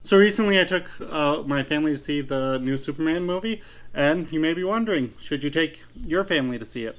So recently I took my family to see the new Superman movie, and you may be wondering, should you take your family to see it?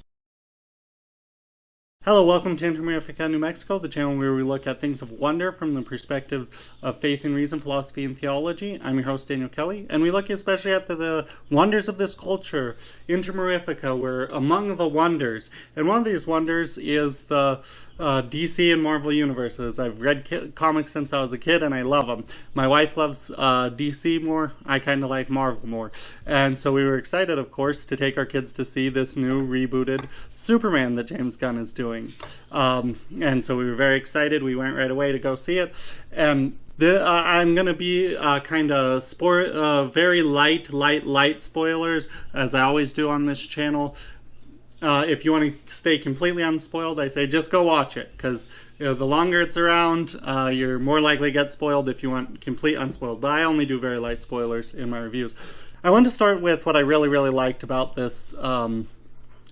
Hello, welcome to Intermerifica, New Mexico, the channel where we look at things of wonder from the perspectives of faith and reason, philosophy and theology. I'm your host, Daniel Kelly, and we look especially at the wonders of this culture. Intermerifica, we're among the wonders, and one of these wonders is the DC and Marvel universes. I've read comics since I was a kid, and I love them. My wife loves DC more. I kind of like Marvel more. And so we were excited, of course, to take our kids to see this new rebooted Superman that James Gunn is doing. And so we were very excited. We went right away to go see it. And I'm going to be kind of very light spoilers, as I always do on this channel. If you want to stay completely unspoiled, I say just go watch it, because the longer it's around, you're more likely to get spoiled if you want complete unspoiled. But I only do very light spoilers in my reviews. I want to start with what I really liked about this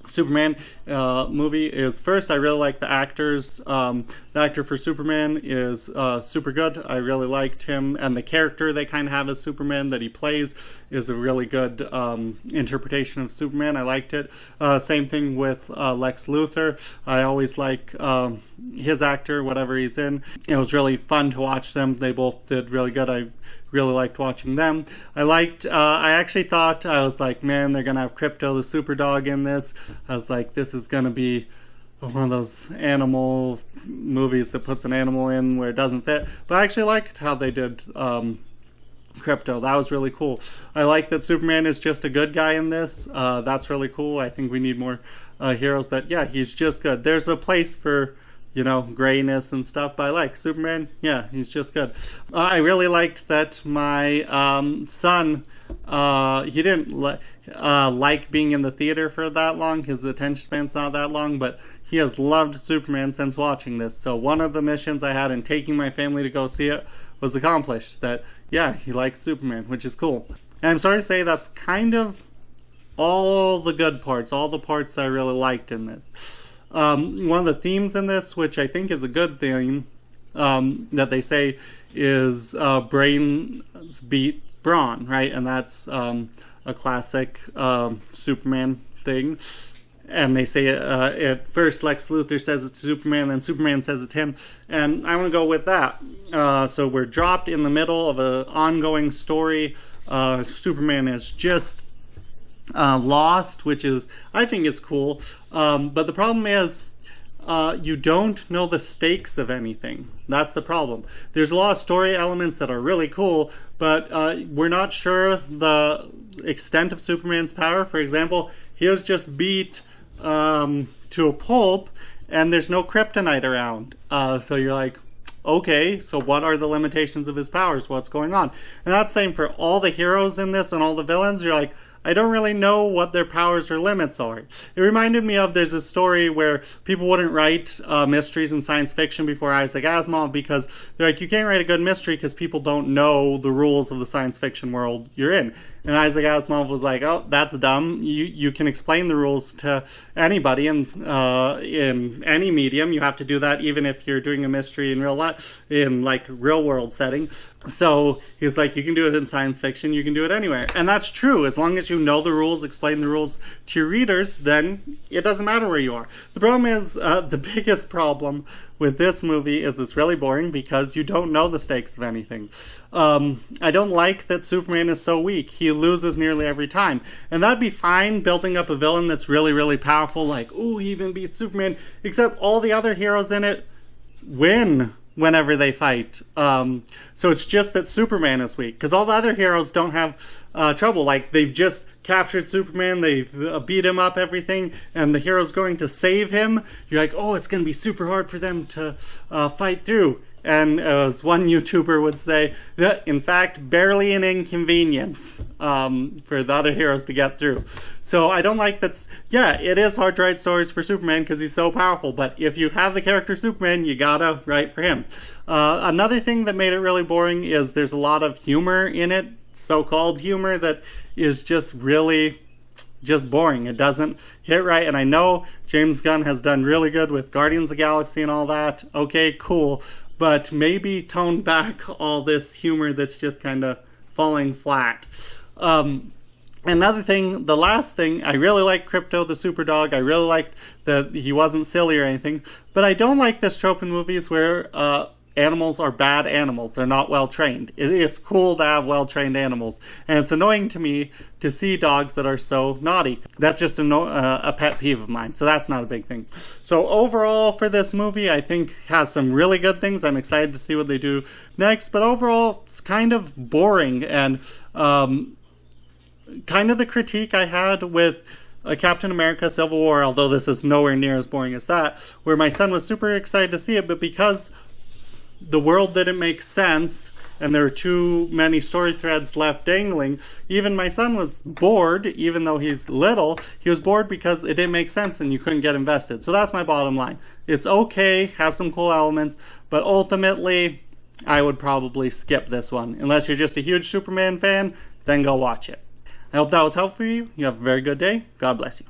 Superman movie. Is first, I really like the actors. The actor for Superman is super good. I really liked him, and the character they kind of have as Superman that he plays is a really good interpretation of Superman. I liked it. Same thing with Lex Luthor. I always like his actor, whatever he's in. It was really fun to watch them. They both did really good. I really liked watching them. I actually thought, I was like, man, they're gonna have Krypto the super dog in this. I was like, this is gonna be one of those animal movies that puts an animal in where it doesn't fit. But I actually liked how they did Krypto. That was really cool. I like that Superman is just a good guy in this. That's really cool. I think we need more heroes that, yeah, he's just good. There's a place for, you know, grayness and stuff, but I like Superman. Yeah, he's just good. I really liked that my son, he didn't like being in the theater for that long. His attention span's not that long, but he has loved Superman since watching this. So one of the missions I had in taking my family to go see it was accomplished. That, yeah, he likes Superman, which is cool. And I'm sorry to say that's kind of all the good parts, all the parts that I really liked in this. One of the themes in this, which I think is a good theme, that they say is brains beat brawn, right? And that's a classic Superman thing. And they say at first Lex Luthor says it to Superman, then Superman says it to him. And I want to go with that. So we're dropped in the middle of an ongoing story. Superman is just lost, which is, I think it's cool. But the problem is, you don't know the stakes of anything. That's the problem. There's a lot of story elements that are really cool, but we're not sure the extent of Superman's power. For example, he was just beat to a pulp, and there's no kryptonite around. So you're like, okay, so what are the limitations of his powers? What's going on? And that's the same for all the heroes in this and all the villains. You're like, I don't really know what their powers or limits are. It reminded me of, there's a story where people wouldn't write mysteries in science fiction before Isaac Asimov, because they're like, you can't write a good mystery because people don't know the rules of the science fiction world you're in. And Isaac Asimov was like, oh, that's dumb. You can explain the rules to anybody in any medium. You have to do that even if you're doing a mystery in real life, in like real world setting. So he's like, you can do it in science fiction, you can do it anywhere. And that's true. As long as you know the rules, explain the rules to your readers, then it doesn't matter where you are. The problem is, the biggest problem with this movie is it's really boring because you don't know the stakes of anything. I don't like that Superman is so weak. He loses nearly every time. And that'd be fine building up a villain that's really powerful, like, ooh, he even beats Superman, except all the other heroes in it win whenever they fight. So it's just that Superman is weak, because all the other heroes don't have trouble. Like, they've just captured Superman, they've beat him up, everything, and the hero's going to save him. You're like, oh, it's going to be super hard for them to fight through. And as one YouTuber would say, in fact, barely an inconvenience for the other heroes to get through. So I don't like that. Yeah, it is hard to write stories for Superman because he's so powerful, but if you have the character Superman, you gotta write for him. Another thing that made it really boring is there's a lot of humor in it, so-called humor, that is just really just boring. It doesn't hit right. And I know James Gunn has done really good with Guardians of the Galaxy and all that. Okay, cool. but maybe tone back all this humor that's just kind of falling flat. Another thing, the last thing, I really like Crypto the Super Dog. I really liked that he wasn't silly or anything. But I don't like this trope in movies where animals are bad animals. They're not well trained. It is cool to have well trained animals. And it's annoying to me to see dogs that are so naughty. That's just a pet peeve of mine. So that's not a big thing. So overall for this movie, I think has some really good things. I'm excited to see what they do next. But overall, it's kind of boring. And kind of the critique I had with Captain America Civil War, although this is nowhere near as boring as that, where my son was super excited to see it, but because the world didn't make sense and there were too many story threads left dangling, even my son was bored. Even though he's little, he was bored because it didn't make sense and you couldn't get invested. So that's my bottom line. It's okay, has some cool elements, but ultimately I would probably skip this one. Unless you're just a huge Superman fan, then go watch it. I hope that was helpful for you. You have a very good day. God bless you.